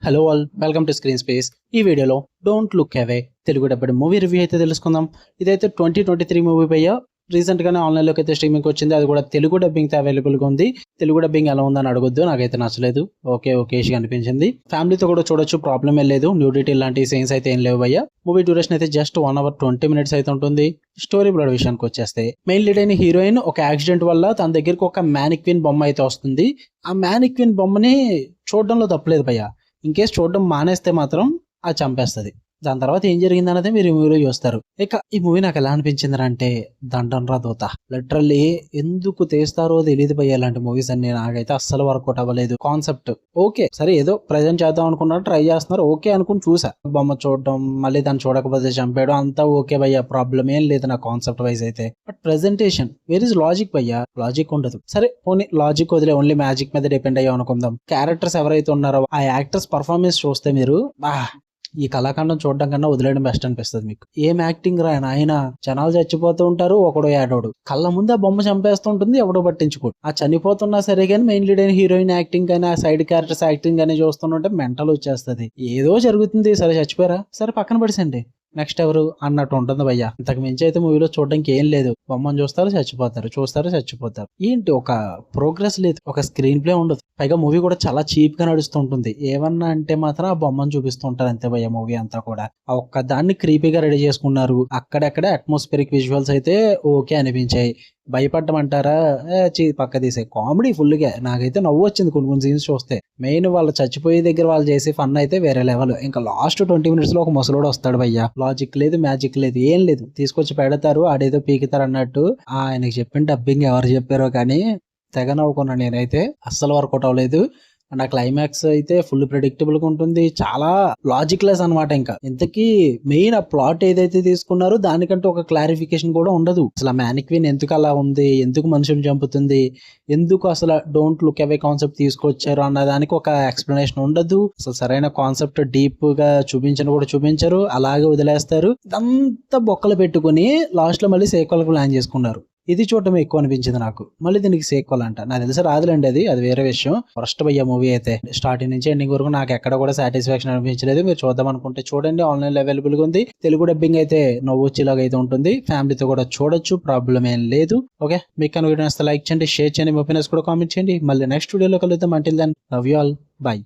Hello all, welcome to screen space. ఈ వీడియోలో don't look away Telugu dubbed movie review అయితే తెలుసుకుందాం. ఇదైతే 2023 మూవీ పయ్యా. రీసెంట్ గానే ఆన్లైన్ లోకి అయితే స్ట్రీమింగ్ వచ్చింది. అది కూడా తెలుగు డబ్బింగ్ తో అవైలబుల్ గా ఉంది. తెలుగు డబ్బింగ్ ఎలా ఉందని అడగొద్దు, నాకైతే నచ్చలేదు. ఓకేష్ అనిపించింది. ఫ్యామిలీతో కూడా చూడొచ్చు, ప్రాబ్లం ఏం లేదు. న్యూడిటీ లాంటి సీన్స్ అయితే ఏం లేవు భయ్యా. మూవీ డ్యూరేషన్ అయితే జస్ట్ 1 hour 20 minutes అయితే ఉంటుంది. స్టోరీ బ్లడ్ విషయానికి వచ్చేస్తే, మెయిన్ లీడ్ అయిన హీరోయిన్ ఒక యాక్సిడెంట్ వల్ల తన దగ్గరికి ఒక మ్యానిక్విన్ బొమ్మ అయితే వస్తుంది. ఆ మ్యానిక్విన్ బొమ్మని చూడడంలో తప్పలేదు భయ్యా. ఇన్ కేస్ చూడడం మానేస్తే మాత్రం అది చంపేస్తుంది. దాని తర్వాత ఏం జరిగింది అన్నదే మీరు ఈ మూవీలో చూస్తారు. ఇక ఈ మూవీ నాకు ఎలా అనిపించింది అంటే, దండన్రా దోత. లిటరల్లీ ఎందుకు తీస్తారో తెలియదు భయ్య. ఇలాంటి మూవీస్ అన్ని నాకైతే అస్సలు వర్కౌట్ అవ్వలేదు. కాన్సెప్ట్ ఓకే, సరే ఏదో ప్రజెంట్ చేద్దాం అనుకున్నారు, ట్రై చేస్తున్నారు, ఓకే అనుకుని చూసా. బొమ్మ చూడడం, మళ్ళీ దాన్ని చూడకపోతే చంపేయడం అంతా ఓకే భయ్య, ప్రాబ్లం ఏం లేదు నా కాన్సెప్ట్ వైజ్ అయితే. But presentation where is logic భయ్య, లాజిక్ ఉండదు. సరే పోనీ లాజిక్ వదిలే, ఓన్లీ మ్యాజిక్ మీద డిపెండ్ అయ్యాం అనుకుందాం. క్యారెక్టర్స్ ఎవరైతే ఉన్నారో ఆ యాక్టర్స్ పర్ఫార్మెన్స్ చూస్తే మీరు ఈ కళాఖండం చూడడం కన్నా వదిలేయడం బెస్ట్ అనిపిస్తుంది మీకు. ఏం యాక్టింగ్ రా ఆయన, జనాలు చచ్చిపోతూ ఉంటారు, ఒకడో ఏడోడు కళ్ళ ముందు ఆ బొమ్మ చంపేస్తుంటుంది, ఎవడో పట్టించుకోడు. ఆ చనిపోతున్నా సరే కానీ మెయిన్ లీడ్ అయిన హీరోయిన్ యాక్టింగ్ కానీ ఆ సైడ్ క్యారెక్టర్స్ యాక్టింగ్ కానీ చూస్తుంటే మెంటల్ వచ్చేస్తుంది. ఏదో జరుగుతుంది, సరే చచ్చిపోయారా, సరే పక్కన పడిసండి, నెక్స్ట్ ఎవరు అన్నట్టు ఉంటుంది భయ్య. ఇంతకు మించి అయితే మూవీలో చూడడానికి ఏం లేదు. బొమ్మను చూస్తారు చచ్చిపోతారు. ఏంటి ఒక ప్రోగ్రెస్ లేదు, ఒక స్క్రీన్ ప్లే ఉండదు. పైగా మూవీ కూడా చాలా చీప్ గా నడుస్తుంటుంది. ఏమన్నా అంటే మాత్రం ఆ బొమ్మను చూపిస్తుంటారు అంతే భయ్య. మూవీ అంతా కూడా ఆ ఒక్క దాన్ని క్రీపీగా రెడీ చేసుకున్నారు. అక్కడక్కడ అట్మాస్ఫిరిక్ విజువల్స్ అయితే ఓకే అనిపించాయి. భయపడ్డమంటారా, పక్క తీసే కామెడీ ఫుల్ గా. నాకైతే నవ్వు వచ్చింది కొన్ని సీన్స్ చూస్తే. మెయిన్ వాళ్ళు చచ్చిపోయే దగ్గర వాళ్ళు చేసే ఫన్ అయితే వేరే లెవెల్. ఇంకా లాస్ట్ 20 minutes లో ఒక ముసలోడు వస్తాడు భయ్య. లాజిక్ లేదు, మ్యాజిక్ లేదు, ఏం లేదు. తీసుకొచ్చి పెడతారు, ఆడేదో పీకుతారు అన్నట్టు. ఆయనకి చెప్పిన డబ్బింగ్ ఎవరు చెప్పారో కానీ తెగ నవ్వుకున్నా నేనైతే. అస్సలు వర్కౌట్ అవ్వలేదు. అండ్ ఆ క్లైమాక్స్ అయితే ఫుల్ ప్రెడిక్టబుల్ గా ఉంటుంది, చాలా లాజిక్ లెస్ అనమాట. ఇంకా ఇంతకీ మెయిన్ ఆ ప్లాట్ ఏదైతే తీసుకున్నారో దానికంటే ఒక క్లారిఫికేషన్ కూడా ఉండదు. అసలు ఆ మ్యానిక్విన్ ఎందుకు అలా ఉంది, ఎందుకు మనుషుని చంపుతుంది, ఎందుకు అసలు డోంట్ లుక్ అవే కాన్సెప్ట్ తీసుకొచ్చారు అన్న దానికి ఒక ఎక్స్ప్లెనేషన్ ఉండదు. అసలు సరైన కాన్సెప్ట్ డీప్ గా చూపించరు, అలాగే వదిలేస్తారు. ఇదంతా బొక్కలు పెట్టుకుని లాస్ట్ లో మళ్ళీ సీక్వెల్ ప్లాన్ చేసుకున్నారు. ఇది చూడటం ఎక్కువ అనిపించింది నాకు. మళ్ళీ దీనికి సీక్వెల్ అంట, నాకు తెలిసి రాదులేండి, అది వేరే విషయం. ఫస్ట్ భయ్య మూవీ అయితే స్టార్టింగ్ నుంచి ఎండింగ్ వరకు నాకు ఎక్కడ కూడా సాటిస్ఫాక్షన్ అనిపించలేదు. మీరు చూద్దాం అనుకుంటే చూడండి, ఆన్లైన్ లో అవైలబుల్ గా ఉంది. తెలుగు డబ్బింగ్ అయితే నవ్వు వచ్చేలాగా అయితే ఉంటుంది. ఫ్యామిలీతో కూడా చూడొచ్చు, ప్రాబ్లం ఏం లేదు. ఓకే, మీకు కనుక వీడియో నచ్చితే లైక్ చేయండి, షేర్ చేయండి, మీ ఒపీనియన్స్ కూడా కామెంట్ చేయండి. మళ్ళీ నెక్స్ట్ వీడియోలో కలుద్దాం. Until then love you all, by.